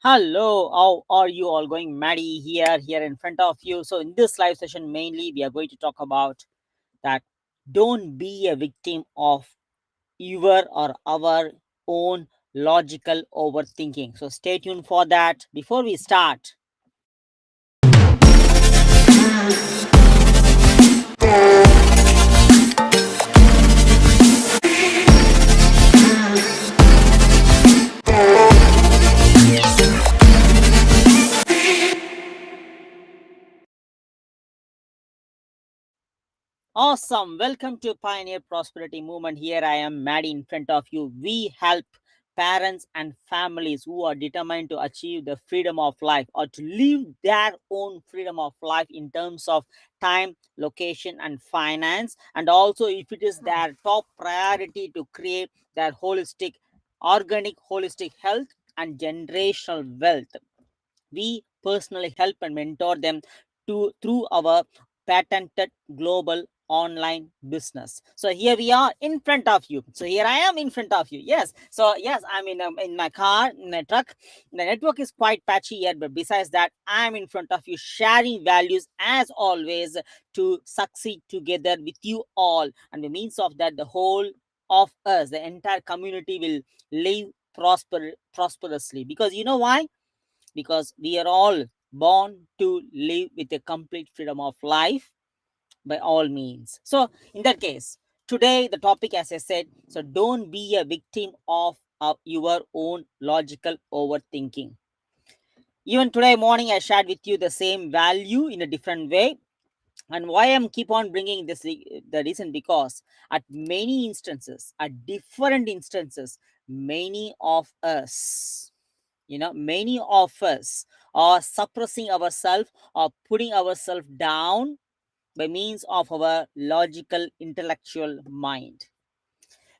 Hello, how are you all going? Maddie here in front of you. So, in this live session, mainly we are going to talk about that don't be a victim of your or our own logical overthinking. So, stay tuned for that. Before we start, awesome. Welcome to Pioneer Prosperity Movement. Here I am, Maddie, in front of you. We help parents and families who are determined to achieve the freedom of life or to live their own freedom of life in terms of time, location, and finance. And also, if it is their top priority to create their organic, holistic health and generational wealth, we personally help and mentor them through our patented global online business. So here we are in front of you. So here I am in front of you. Yes. So yes, I'm in my car, in my truck. The network is quite patchy here, but besides that, I'm in front of you, sharing values as always to succeed together with you all. And the means of that, the whole of us, the entire community will live prosperously. Because you know why? Because we are all born to live with a complete freedom of life by all means. So, in that case, today the topic, as I said, so don't be a victim of your own logical overthinking. Even today morning, I shared with you the same value in a different way. And why I'm keep on bringing this, the reason because at many instances, at different instances, many of us many of us are suppressing ourselves or putting ourselves down by means of our logical intellectual mind.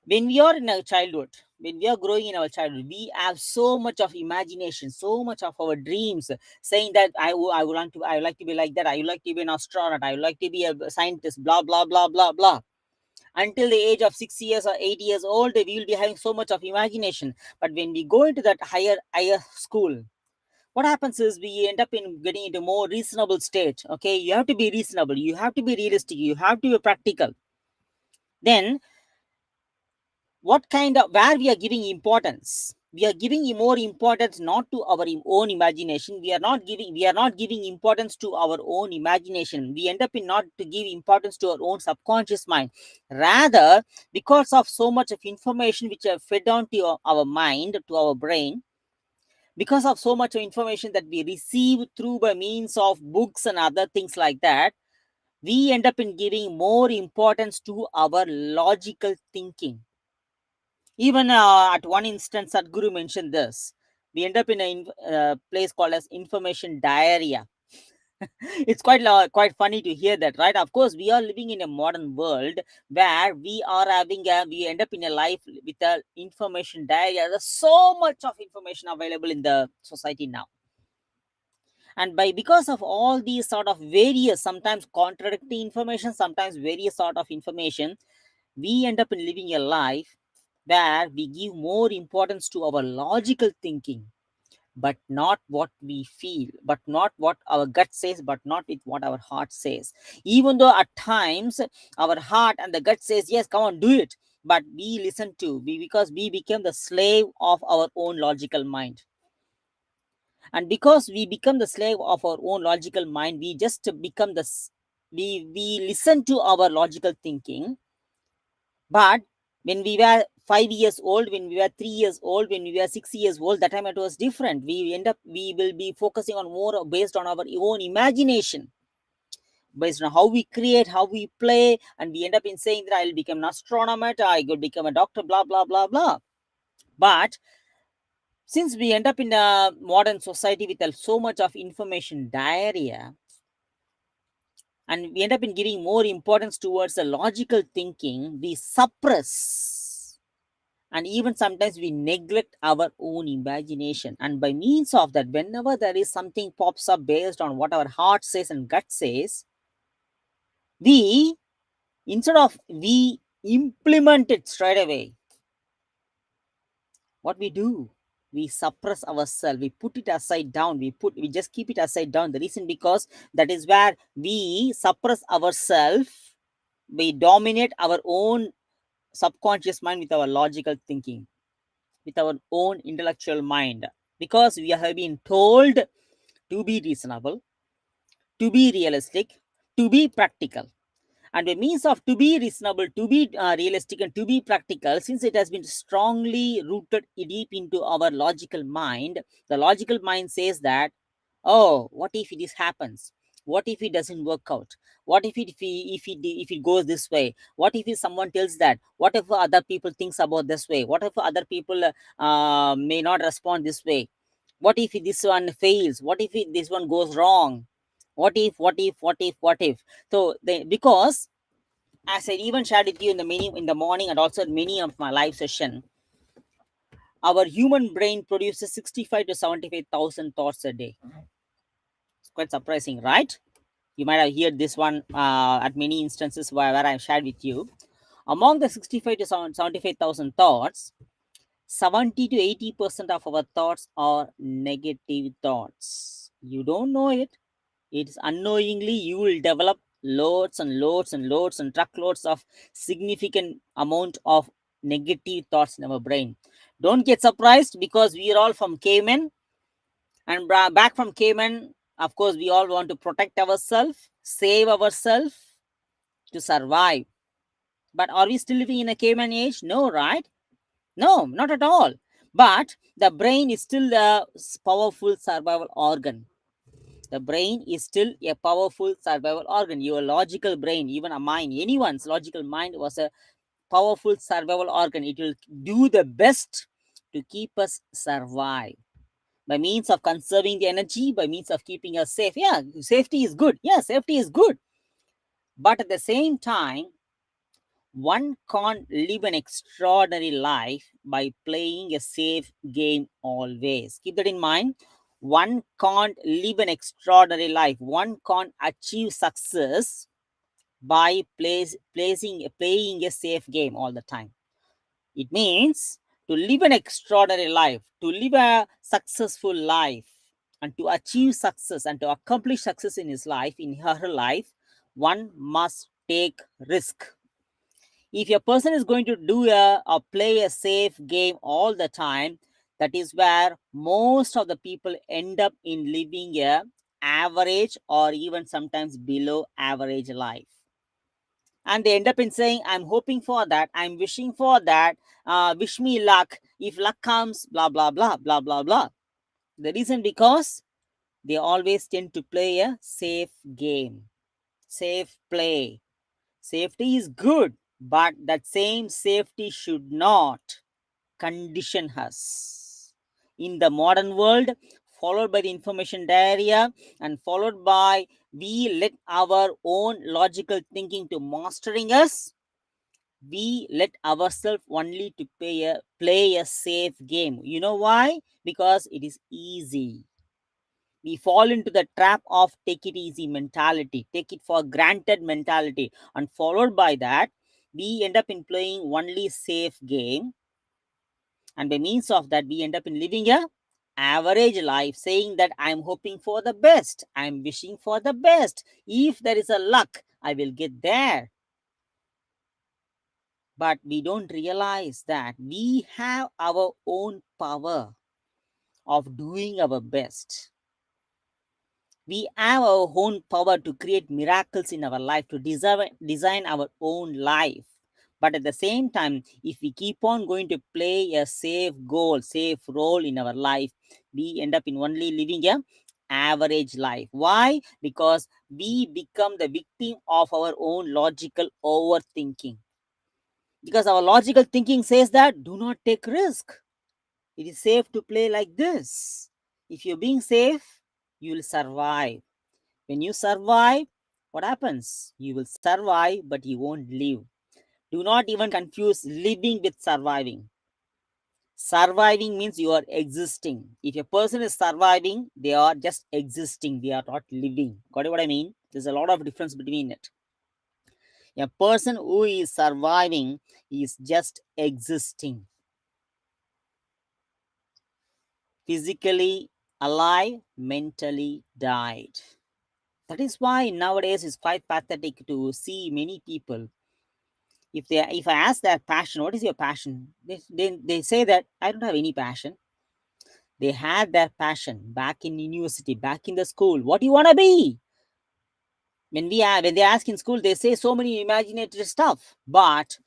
When we are in our childhood, when we are growing in our childhood, we have so much of imagination, so much of our dreams, saying that I would like to be like that, I would like to be an astronaut, I would like to be a scientist, blah blah blah blah blah. Until the age of 6 years or 8 years old, we will be having so much of imagination. But when we go into that higher school, what happens is we end up in getting into more reasonable state. Okay, you have to be reasonable, you have to be realistic, you have to be practical. Then what kind of, where we are giving importance, we are giving more importance not to our own imagination, we are not giving importance to our own imagination. We end up in not to give importance to our own subconscious mind. Rather, because of so much of information which are fed on to our mind, to our brain, because of so much of information that we receive through by means of books and other things like that, we end up in giving more importance to our logical thinking. Even at one instance, Sadhguru mentioned this. We end up in a place called as information diarrhea. It's quite funny to hear that, right? Of course, we are living in a modern world where we end up in a life with a information diarrhea. There's so much of information available in the society now, and by because of all these sort of various, sometimes contradicting information, sometimes various sort of information, we end up in living a life where we give more importance to our logical thinking, but not what we feel, but not what our gut says, but not with what our heart says. Even though at times our heart and the gut says, yes, come on, do it, but we listen to we because we became the slave of our own logical mind. And because we become the slave of our own logical mind, we just become we listen to our logical thinking. But when we were 5 years old, when we were 3 years old, when we were 6 years old, that time it was different. We will be focusing on more based on our own imagination, based on how we create, how we play, and we end up in saying that I'll become an astronomer, I could become a doctor, blah blah blah blah. But since we end up in a modern society with so much of information diarrhea, and we end up in giving more importance towards the logical thinking, we suppress, and even sometimes we neglect our own imagination. And by means of that, whenever there is something pops up based on what our heart says and gut says, we, instead of we implement it straight away, what we do, we suppress ourselves, we put it aside down, we just keep it aside down. The reason, because that is where we suppress ourselves, we dominate our own subconscious mind with our logical thinking, with our own intellectual mind, because we have been told to be reasonable, to be realistic, to be practical. And by means of to be reasonable, to be realistic, and to be practical, since it has been strongly rooted deep into our logical mind, the logical mind says that, oh, what if this happens? What if it doesn't work out? What if it goes this way? What if someone tells that? What if other people thinks about this way? What if other people may not respond this way? What if this one fails? What if this one goes wrong? What if? So because, as I even shared with you in the morning, and also in many of my live session, our human brain produces 65 to 75,000 thoughts a day. It's quite surprising, right? You might have heard this one at many instances where I've shared with you. Among the 65 to 75,000 thoughts, 70 to 80% of our thoughts are negative thoughts. You don't know it. It's unknowingly you will develop loads and loads and loads and truckloads of significant amount of negative thoughts in our brain. Don't get surprised, because we are all from cavemen, and back from cavemen, of course, we all want to protect ourselves, save ourselves, to survive. But are we still living in a caveman age? No, right? No, not at all. But the brain is still a powerful survival organ. The brain is still a powerful survival organ. Your logical brain, even a mind, anyone's logical mind was a powerful survival organ. It will do the best to keep us survive by means of conserving the energy, by means of keeping us safe. Yeah, safety is good. Yeah, safety is good. But at the same time, one can't live an extraordinary life by playing a safe game always. Keep that in mind. One can't live an extraordinary life. One can't achieve success by playing a safe game all the time. It means to live an extraordinary life, to live a successful life, and to achieve success and to accomplish success in his life, in her life, one must take risk. If a person is going to do or play a safe game all the time, that is where most of the people end up in living a average or even sometimes below average life. And they end up in saying, I'm hoping for that, I'm wishing for that, wish me luck, if luck comes, blah blah blah blah blah blah. The reason, because they always tend to play a safe game, safe play. Safety is good, but that same safety should not condition us. In the modern world, followed by the information diarrhea, and followed by we let our own logical thinking to mastering us, we let ourselves only to play a safe game. You know why? Because it is easy. We fall into the trap of take it easy mentality, take it for granted mentality, and followed by that, we end up in playing only safe game, and by means of that, we end up in living a average life, saying that I'm hoping for the best, I'm wishing for the best. If there is a luck, I will get there. But we don't realize that we have our own power of doing our best. We have our own power to create miracles in our life, to design our own life. But at the same time, if we keep on going to play a safe goal, safe role in our life, we end up in only living a average life. Why? Because we become the victim of our own logical overthinking. Because our logical thinking says that do not take risk. It is safe to play like this. If you're being safe, you will survive. When you survive, what happens? You will survive, but you won't live. Do not even confuse living with surviving. Surviving means you are existing. If a person is surviving, they are just existing. They are not living. Got what I mean? There's a lot of difference between it. A person who is surviving is just existing. physically alive, mentally died. That is why nowadays it's quite pathetic to see many people. If I ask their passion, what is your passion? They say that I don't have any passion. They had their passion back in university, back in the school. What do you want to be? When they ask in school, they say so many imaginative stuff. But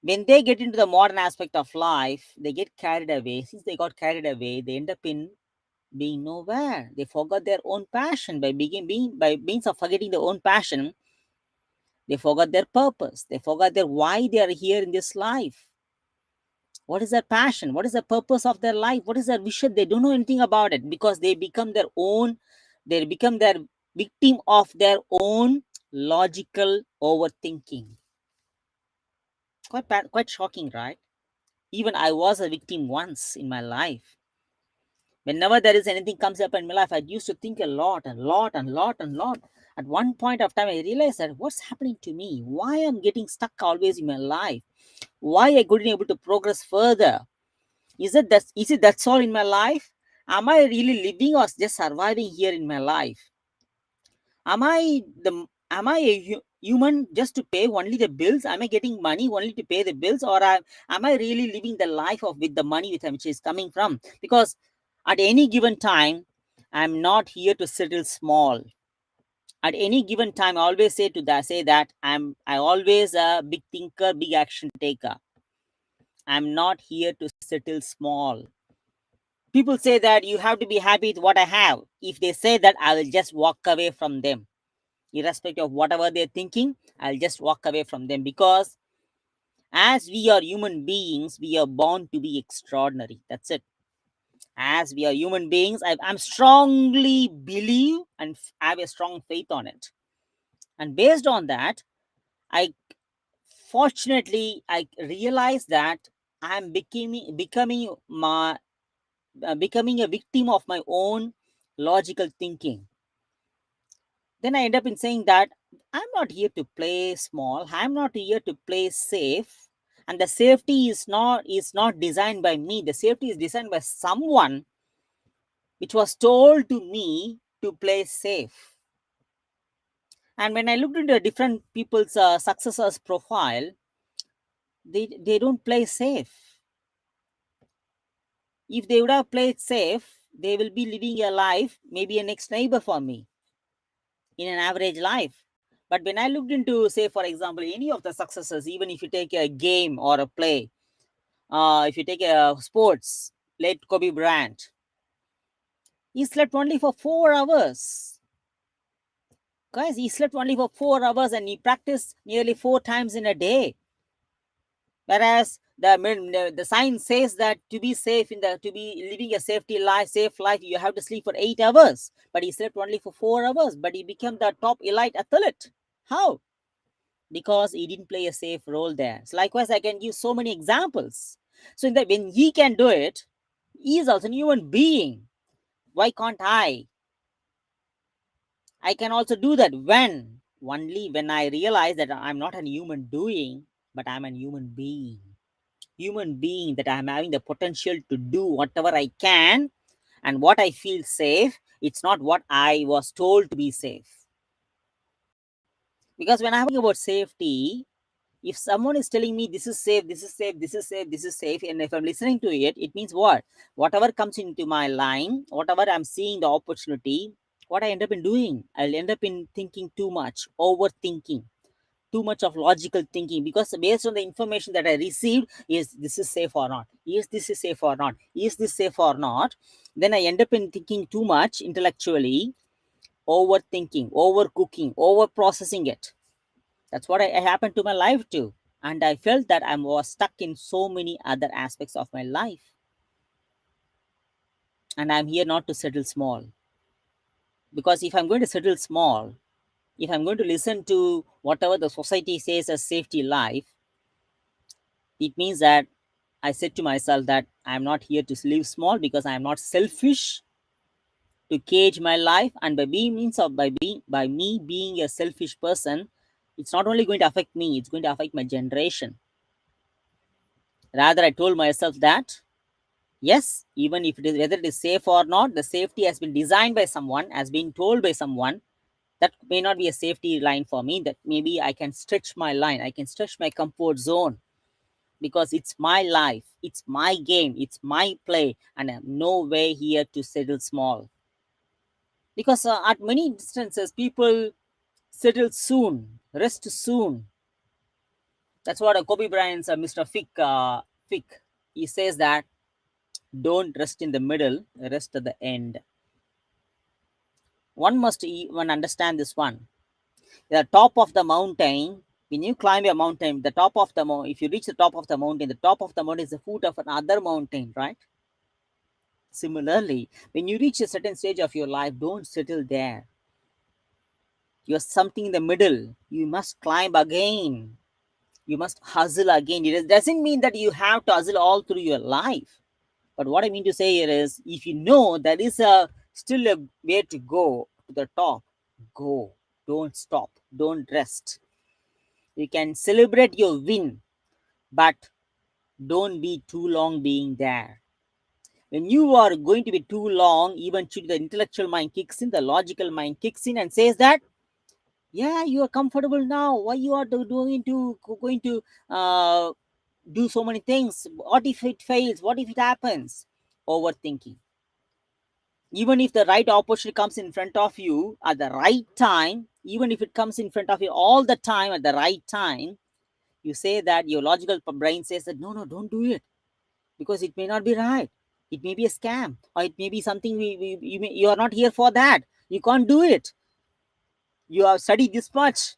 when they get into the modern aspect of life, they get carried away. Since they got carried away, they end up in being nowhere. They forgot their own passion by means of forgetting their own passion. They forgot their purpose. They forgot their why they are here in this life. What is their passion? What is the purpose of their life? What is their vision? They don't know anything about it because they become their own. They become their victim of their own logical overthinking. Quite shocking, right? Even I was a victim once in my life. Whenever there is anything comes up in my life, I used to think a lot and lot and lot and lot. At one point of time, I realized that what's happening to me? Why I'm getting stuck always in my life? Why I couldn't able to progress further? Is it that's all in my life? Am I really living or just surviving here in my life? Am I a human just to pay only the bills? Am I getting money only to pay the bills, or am I really living the life of with the money which is coming from? Because at any given time, I'm not here to settle small. At any given time, I always say that I always a big thinker, big action taker. I'm not here to settle small. People say that you have to be happy with what I have. If they say that, I will just walk away from them. Irrespective of whatever they're thinking, I'll just walk away from them, because as we are human beings, we are born to be extraordinary. That's it. As we are human beings, I'm strongly believe and have a strong faith on it. And based on that, I fortunately I realize that I'm becoming a victim of my own logical thinking. Then I end up in saying that I'm not here to play small. I'm not here to play safe. And the safety is not designed by me. The safety is designed by someone which was told to me to play safe. And when I looked into different people's successors profile, they don't play safe. If they would have played safe, they will be living a life, maybe a next neighbor for me, in an average life. But when I looked into, say, for example, any of the successes, even if you take a game or a play, if you take a sports, let Kobe Bryant, he slept only for 4 hours. Guys, he slept only for 4 hours and he practiced nearly 4 times in a day. Whereas the science says that to be safe to be living a safe life, you have to sleep for 8 hours. But he slept only for 4 hours. But he became the top elite athlete. How? Because he didn't play a safe role there. So likewise, I can give so many examples. So in that, when he can do it, he is also a human being. Why can't I? I can also do that when only when I realize that I'm not a human doing, but I'm a human being. Human being that I'm having the potential to do whatever I can and what I feel safe. It's not what I was told to be safe. Because when I'm talking about safety, if someone is telling me this is safe, this is safe, this is safe, this is safe, and if I'm listening to it, it means what? Whatever comes into my line, whatever I'm seeing the opportunity, what I end up in doing, I'll end up in thinking too much, overthinking, too much of logical thinking, because based on the information that I received, is this is safe or not? Is this is safe or not? Is this safe or not? Then I end up in thinking too much intellectually, overthinking, overcooking, over processing it. That's what I happened to my life too. And I felt that I was stuck in so many other aspects of my life. And I'm here not to settle small. Because if I'm going to settle small, if I'm going to listen to whatever the society says as safety life, it means that I said to myself that I'm not here to live small, because I'm not selfish to cage my life. And by me being a selfish person, it's not only going to affect me, it's going to affect my generation. Rather, I told myself that Yes, even if it is whether it is safe or not, the safety has been designed by someone, has been told by someone. That may not be a safety line for me. That maybe I can stretch my line, I can stretch my comfort zone, because it's my life, it's my game, it's my play, and I'm no way here to settle small. Because at many instances, people settle soon, rest soon. That's what Kobe Bryant's Mr. Fick, he says that don't rest in the middle, rest at the end. One must even understand this one. The top of the mountain, when you climb a mountain, the top of the mountain, if you reach the top of the mountain, the top of the mountain is the foot of another mountain, right? Similarly, when you reach a certain stage of your life, don't settle there. You're something in the middle. You must climb again. You must hustle again. It doesn't mean that you have to hustle all through your life. But what I mean to say here is, if you know there is a still a way to go to the top, go. Don't stop. Don't rest. You can celebrate your win, but don't be too long being there. When you are going to be too long, eventually the intellectual mind kicks in, the logical mind kicks in and says that, yeah, you are comfortable now. Why you are going to do so many things? What if it fails? What if it happens? Overthinking. Even if the right opportunity comes in front of you at the right time, even if it comes in front of you all the time at the right time, you say that your logical brain says that no, no, don't do it, because it may not be right. It may be a scam, or it may be something you are not here for that. You can't do it. You have studied this much.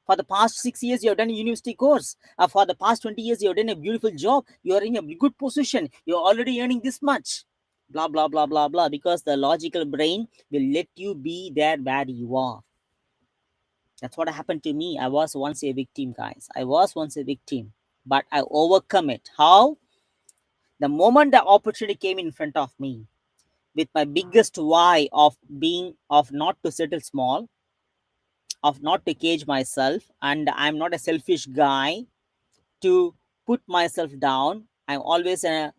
For the past 6 years, you have done a university course. For the past 20 years, you have done a beautiful job. You are in a good position. You are already earning this much. Blah, blah, blah, blah, blah. Because the logical brain will let you be there where you are. That's what happened to me. I was once a victim, guys. I was once a victim. But I overcome it. How? The moment the opportunity came in front of me, with my biggest why of being, of not to settle small, of not to cage myself, and I'm not a selfish guy to put myself down. I'm always a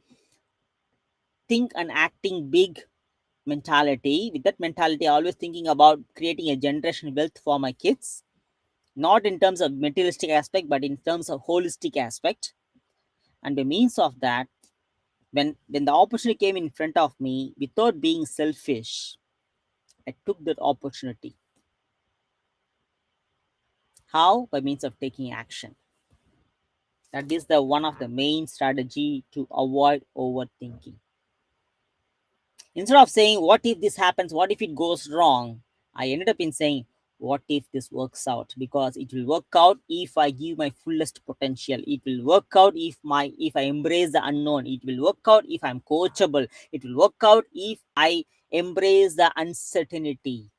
think and acting big mentality. With that mentality, I always thinking about creating a generation wealth for my kids, not in terms of materialistic aspect, but in terms of holistic aspect. And by means of that, when the opportunity came in front of me, without being selfish, I took that opportunity. How? By means of taking action. That is the one of the main strategy to avoid overthinking. Instead of saying, what if this happens, what if it goes wrong, I ended up in saying, what if this works out? Because it will work out if I give my fullest potential. It will work out if I embrace the unknown. It will work out if I'm coachable. It will work out if I embrace the uncertainty.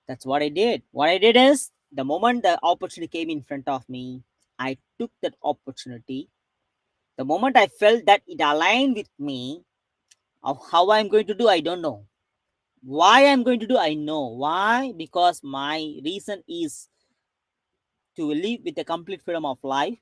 That's what I did. What I did is, the moment the opportunity came in front of me, I took that opportunity. The moment I felt that it aligned with me, of how I'm going to do, I don't know. Why I'm going to do, I know. Why? Because my reason is to live with a complete freedom of life.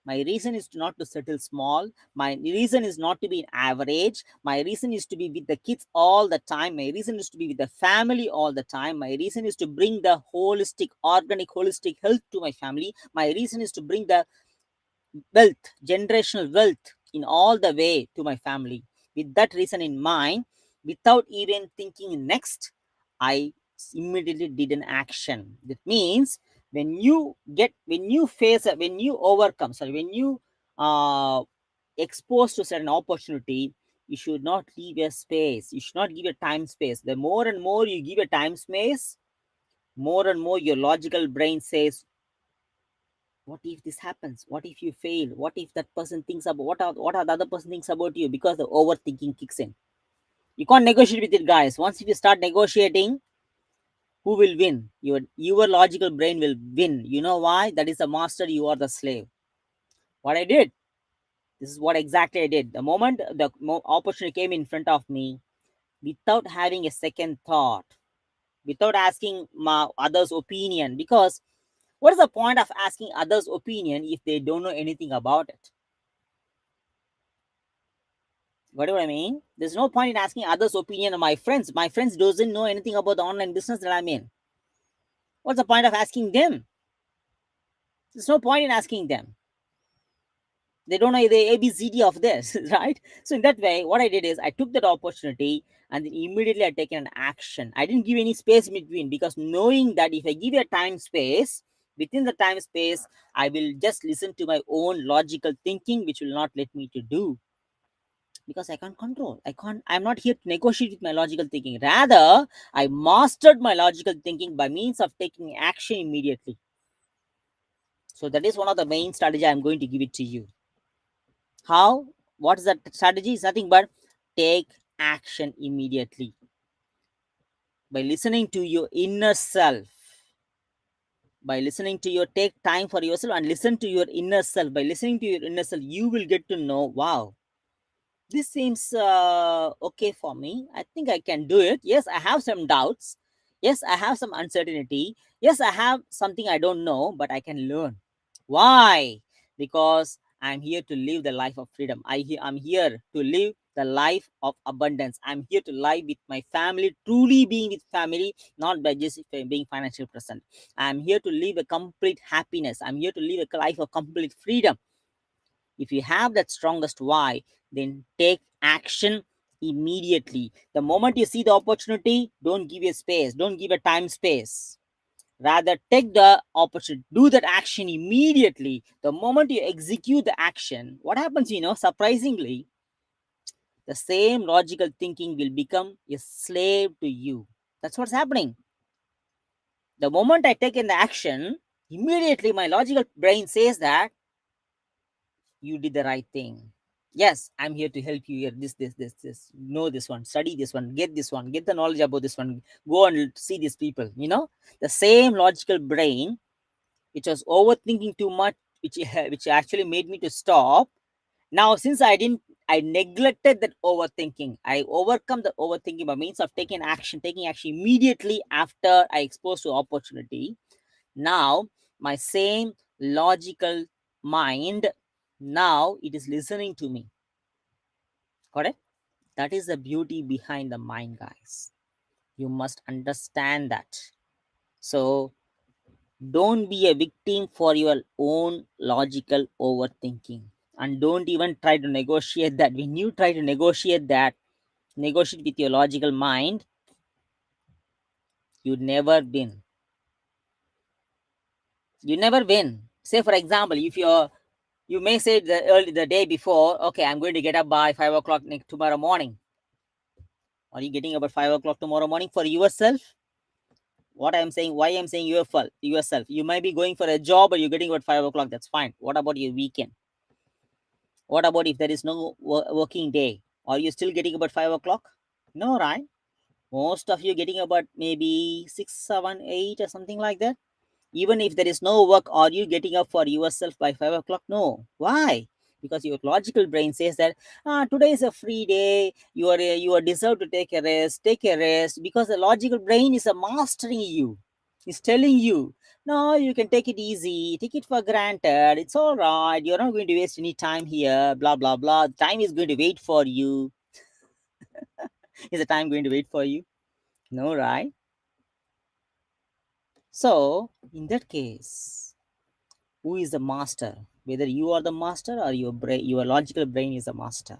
My reason is to not to settle small. My reason is not to be an average. My reason is to be with the kids all the time. My reason is to be with the family all the time. My reason is to bring the holistic, organic, holistic health to my family. My reason is to bring the wealth, generational wealth in all the way to my family. With that reason in mind, without even thinking next, I immediately did an action. That means, when you face, when you overcome, sorry, when you uh, exposed to certain opportunity, you should not leave a space. You should not give a time space. The more and more you give a time space, more and more your logical brain says, what if this happens, what if you fail, what if that person thinks about, what are the other person thinks about you, because the overthinking kicks in. You can't negotiate with it, guys. Once if you start negotiating, who will win? Your logical brain will win. You know why? That is the master, you are the slave. What I did, this is what exactly I did. The moment the opportunity came in front of me, without having a second thought, without asking my others opinion, because what is the point of asking others opinion if they don't know anything about it? What do I mean? There's no point in asking others' opinion of my friends. My friends doesn't know anything about the online business that I'm in. What's the point of asking them? There's no point in asking them. They don't know the ABCD of this, right? So in that way, what I did is I took that opportunity and then immediately I taken an action. I didn't give any space in between, because knowing that if I give a time space, within the time space, I will just listen to my own logical thinking, which will not let me to do, because I can't control. I'm not here to negotiate with my logical thinking. Rather, I mastered my logical thinking by means of taking action immediately. So that is one of the main strategy I'm going to give it to you. How? What is that strategy? Is nothing but take action immediately by listening to your inner self. By listening to your take time for yourself and listen to your inner self. By listening to your inner self, you will get to know, wow, this seems okay for me. I think I can do it. Yes, I have some doubts. Yes, I have some uncertainty. Yes, I have something I don't know, but I can learn. Why? Because I'm here to live the life of freedom. I'm here to live the life of abundance. I'm here to live with my family, truly being with family, not by just being financially present. I'm here to live a complete happiness. I'm here to live a life of complete freedom. If you have that strongest why, then take action immediately. The moment you see the opportunity, don't give a space, don't give a time space. Rather, take the opportunity, do that action immediately. The moment you execute the action, what happens, surprisingly, the same logical thinking will become a slave to you. That's what's happening. The moment I take in the action, immediately my logical brain says that you did the right thing. Yes, I'm here to help you here. This. Know this one, study this one, get this one, get the knowledge about this one, go and see these people. The same logical brain, which was overthinking too much, which actually made me to stop. Now, since I neglected that overthinking. I overcome the overthinking by means of taking action immediately after I exposed to opportunity. Now, my same logical mind, now it is listening to me. Correct? That is the beauty behind the mind, guys. You must understand that. So, don't be a victim for your own logical overthinking. And don't even try to negotiate that. When you try to negotiate with your logical mind, you never win. You never win. Say, for example, if you may say the day before, okay, I'm going to get up by 5 o'clock tomorrow morning. Are you getting up at 5 o'clock tomorrow morning for yourself? What I'm saying, why I'm saying yourself. You might be going for a job or you're getting up at 5 o'clock. That's fine. What about your weekend? What about if there is no working day? Are you still getting up at 5 o'clock? No, right? Most of you getting about maybe 6, 7, 8 or something like that. Even if there is no work, are you getting up for yourself by 5 o'clock? No. Why? Because your logical brain says that today is a free day. You are deserved to take a rest. Take a rest, because the logical brain is a mastering you. It's telling you, no, you can take it easy. Take it for granted. It's all right. You're not going to waste any time here. Blah blah blah. Time is going to wait for you. Is the time going to wait for you? No, right? So in that case, who is the master? Whether you are the master or your logical brain is the master.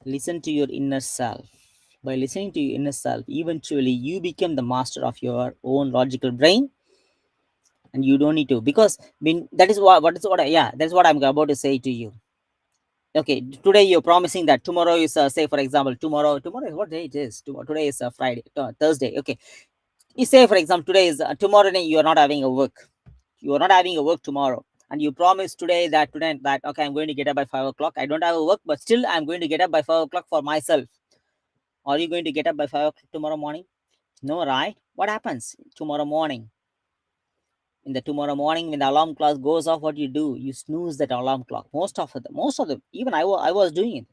Listen to your inner self. By listening to your inner self, eventually you become the master of your own logical brain, and you don't need to, because when that is yeah, that's what I'm about to say to you. Okay, today you're promising that tomorrow is say for example, tomorrow is what day it is. Today is Friday, Thursday. Okay, you say for example today is tomorrow you are not having a work. You are not having a work tomorrow, and you promise today that okay, I'm going to get up by 5 o'clock. I don't have a work, but still I'm going to get up by 5 o'clock for myself. Are you going to get up by 5 o'clock tomorrow morning? No, right? What happens tomorrow morning? In the tomorrow morning, when the alarm clock goes off, what you do? You snooze that alarm clock. Most of the even I was doing it.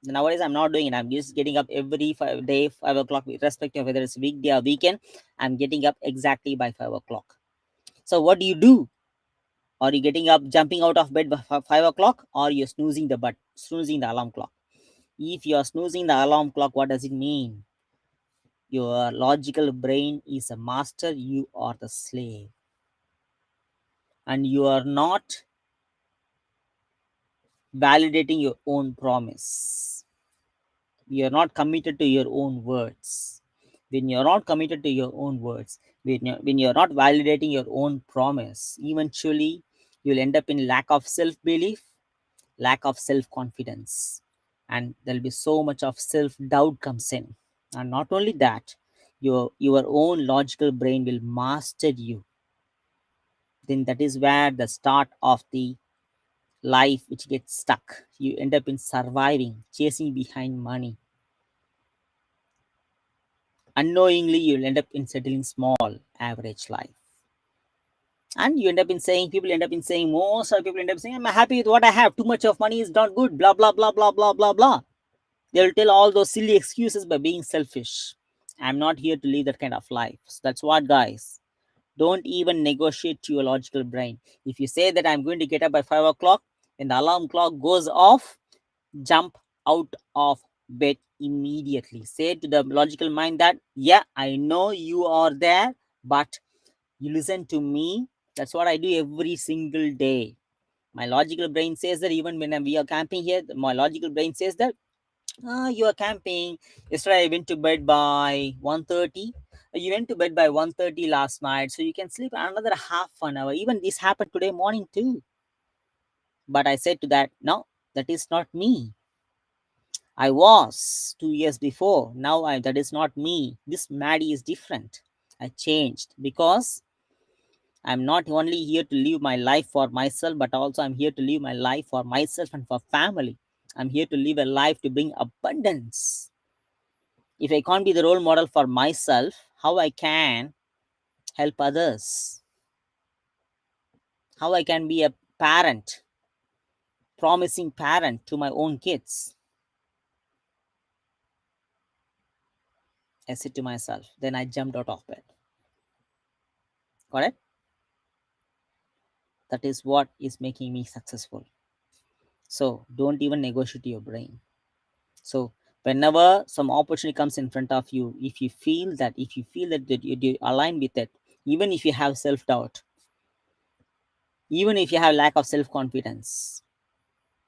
Nowadays I'm not doing it. I'm just getting up every day 5 o'clock, irrespective of whether it's weekday or weekend. I'm getting up exactly by 5 o'clock. So what do you do? Are you getting up, jumping out of bed by 5 o'clock, or you're snoozing the alarm clock? If you're snoozing the alarm clock, what does it mean? Your logical brain is a master, you are the slave. And you are not validating your own promise. You're not committed to your own words. When you're not committed to your own words, when you're not validating your own promise, eventually you'll end up in lack of self belief, lack of self confidence, and there'll be so much of self doubt comes in. And not only that, your own logical brain will master you. Then that is where the start of the life which gets stuck. You end up in surviving, chasing behind money. Unknowingly, you'll end up in settling small, average life. And you end up in saying, people end up in saying, most of the people end up saying, I'm happy with what I have. Too much of money is not good. Blah, blah, blah, blah, blah, blah, blah. They'll tell all those silly excuses by being selfish. I'm not here to live that kind of life. So that's what, guys. Don't even negotiate to your logical brain. If you say that I'm going to get up by 5 o'clock, when the alarm clock goes off, jump out of bed immediately. Say to the logical mind that, yeah, I know you are there, but you listen to me. That's what I do every single day. My logical brain says that even when we are camping here, my logical brain says that, you are camping. Yesterday I went to bed by 1:30. You went to bed by 1:30 last night, so you can sleep another half an hour. Even this happened today morning too. But I said to that, no, that is not me. I was 2 years before. Now that is not me. This Maddie is different. I changed because I'm not only here to live my life for myself, but also I'm here to live my life for myself and for family. I'm here to live a life to bring abundance. If I can't be the role model for myself, how I can help others? How I can be a parent, promising parent to my own kids? I said to myself. Then I jumped out of bed. Correct? That is what is making me successful. So don't even negotiate your brain. So whenever some opportunity comes in front of you, if you feel that you align with it, even if you have self-doubt, even if you have lack of self-confidence,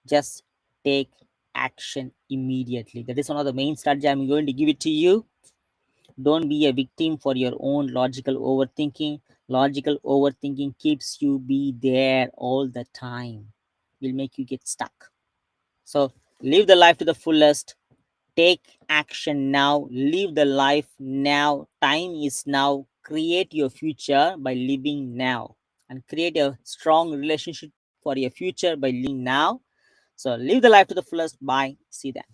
just take action immediately. That is one of the main strategy I'm going to give it to you. Don't be a victim for your own logical overthinking. Logical overthinking keeps you be there all the time, will make you get stuck. So live the life to the fullest. Take action now. Live the life now. Time is now. Create your future by living now. And create a strong relationship for your future by living now. So live the life to the fullest. Bye. See you then.